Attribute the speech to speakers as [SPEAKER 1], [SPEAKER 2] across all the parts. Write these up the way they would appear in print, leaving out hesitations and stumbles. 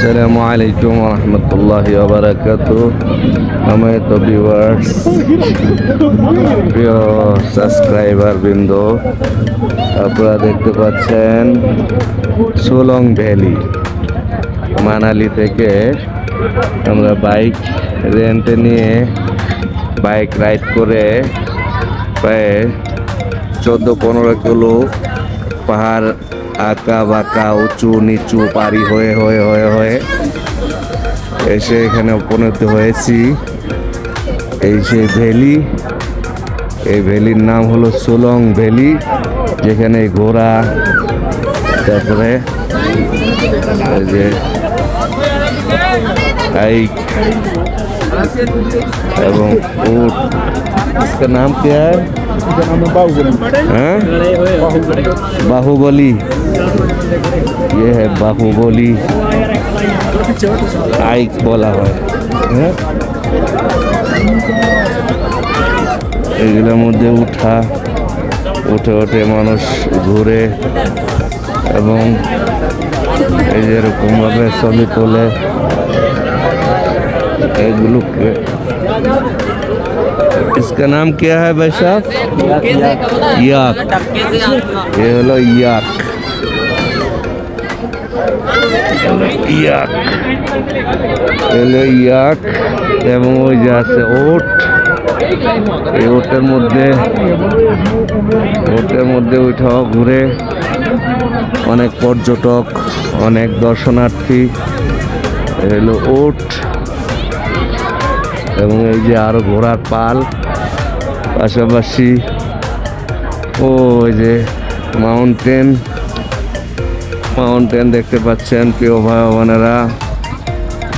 [SPEAKER 1] আসসালামু আলাইকুম রহমতুল্লাহি ওয়াবারাকাতু। সম্মানিত ভিউয়ার্স, প্রিয় সাবস্ক্রাইবার বৃন্দ, আপনারা দেখতে পাচ্ছেন সোলং ভ্যালি। মানালি থেকে আমরা বাইক রেন্টে নিয়ে বাইক রাইড করে প্রায় 14-15 কিলো পাহাড় আঁকা বাঁকা উঁচু নিচু পারি হয়ে হয়ে হয়ে হয়ে এসে এখানে উপনীত হয়েছি। এই সেই ভ্যালি, এই ভ্যালির নাম হলো সোলং ভ্যালি, যেখানে ঘোড়া, তারপরে এই যে বাইক এবং ऊँट। इसका नाम क्या है? हाँ? बाहुबली। ये है बाहुबली आइक बोला है। এগুলোর মধ্যে উঠে উঠে মানুষ ঘুরে এবং এই যেরকম ভাবে ছবি তোলে এগুলোকে। इसका नाम क्या है भाई साहब? याक। ये হলো ইয়াক। ইয়াক হলো ইয়াক এবং ওই যে আছে ওট। এই ওটের মধ্যে উঠাও ঘুরে অনেক পর্যটক, অনেক দর্শনার্থী। হলো ওট এবং এই যে আরো ঘোড়ার পাল, পাশাপাশি ওই যে মাউন্টেন দেখতে পাচ্ছেন প্রিয় ভাই বোনেরা,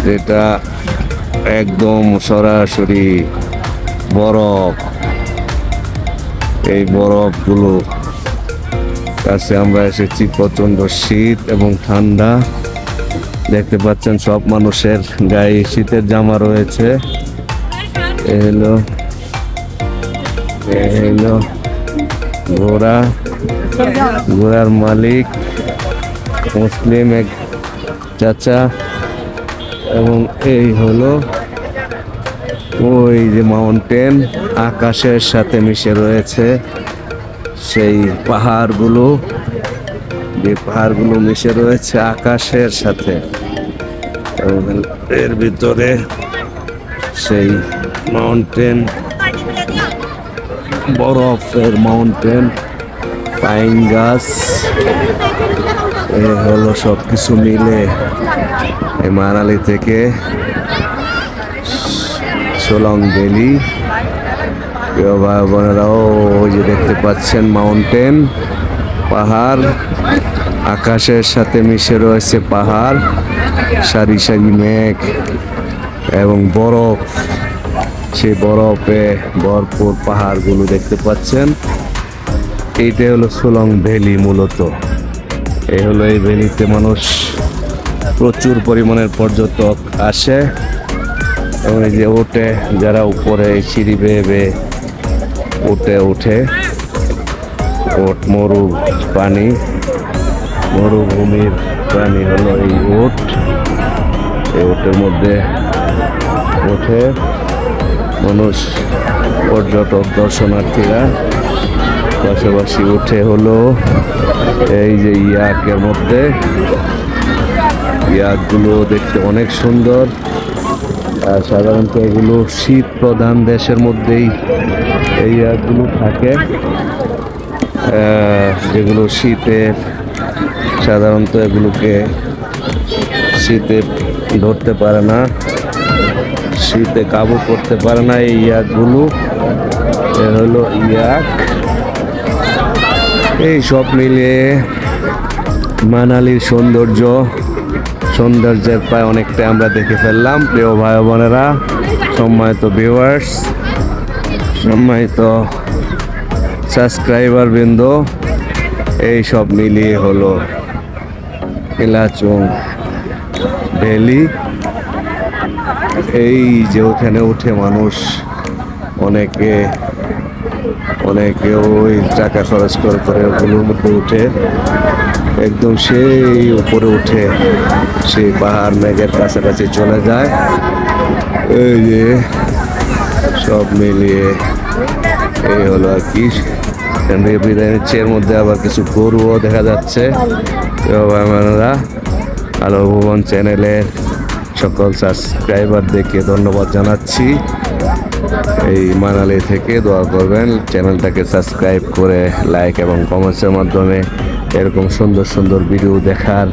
[SPEAKER 1] যেটা একদম সরাসরি বরফ। এই বরফগুলো কাছে আমরা এসেছি। প্রচন্ড শীত এবং ঠান্ডা দেখতে পাচ্ছেন, সব মানুষের গায়ে শীতের জামা রয়েছে। এই হলো ঘোড়ার মালিক মুসলিম এক চাচা এবং এই হলো ওই যে মাউন্টেন আকাশের সাথে মিশে রয়েছে। সেই পাহাড়গুলো মিশে রয়েছে আকাশের সাথে এবং এর ভিতরে সেই মাউন্টেন, বরফের মাউন্টেন, পাইন গাছ, এ হলো সব কিছু মিলে এই মানালি থেকে সোলং ভ্যালি। প্রিয় ভাই বোনেরাও, ওই যে দেখতে পাচ্ছেন মাউন্টেন, পাহাড়, আকাশের সাথে মিশে রয়েছে পাহাড়, সারি সারি মেঘ এবং বরফ। সেই বরফে ভরপুর পাহাড়গুলো দেখতে পাচ্ছেন। এইটা হলো সোলং ভ্যালি মূলত। এই হলো এই ভ্যালিতে মানুষ প্রচুর পরিমাণের পর্যটক আসে এবং এই যে ওঠে, যারা উপরে সিঁড়ি বেয়ে বেয়ে উঠে ওট মরুভূমির প্রাণী হলো এই ওট। এই ওটের মধ্যে ওঠে মানুষ, পর্যটক দর্শনার্থীরা, পাশাপাশি উঠে হলো এই যে ইয়াকের মধ্যে। ইয়াকগুলো দেখতে অনেক সুন্দর। আর সাধারণত এগুলো শীত প্রধান দেশের মধ্যেই এই ইয়াকগুলো থাকে, যেগুলো শীতে সাধারণত এগুলোকে শীতে ধরতে পারে না, শীতে কাবু করতে পারে না এই ইয়াকগুলো। এ হলো ইয়াক। এই সব মিলিয়ে মানালির সৌন্দর্যের প্রায় অনেকটাই আমরা দেখে ফেললাম। প্রিয় ভাই বোনেরা, সম্মানিত ভিউয়ার্স, সম্মানিত সাবস্ক্রাইবার বৃন্দ, এই সব মিলিয়ে হলো নীলাচল ভ্যালি। এই যে ওখানে উঠে মানুষ অনেকে ওই টাকা খরচ করে ওগুলোর মধ্যে উঠে একদম সেই উপরে উঠে সেই পাহাড় মেঘের কাছাকাছি চলে যায়। এই যে সব মিলিয়ে এই হলো আর কি। এখান থেকে বিদায় নিচ্ছে। এর মধ্যে আবার কিছু গরুও দেখা যাচ্ছে। আমরা আলো ভুবন চ্যানেলের সকল সাবস্ক্রাইবারদেরকে ধন্যবাদ জানাচ্ছি। এই মানালি থেকে দোয়া করবেন, চ্যানেলটাকে সাবস্ক্রাইব করে লাইক এবং কমেন্টসের মাধ্যমে এরকম সুন্দর সুন্দর ভিডিও দেখার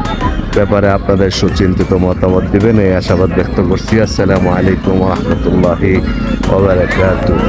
[SPEAKER 1] ব্যাপারে আপনাদের সুচিন্তিত মতামত দিবেন, এই আশাবাদ ব্যক্ত করছি। আসসালামু আলাইকুম ওয়া রাহমাতুল্লাহি ওয়া বারাকাতুহু।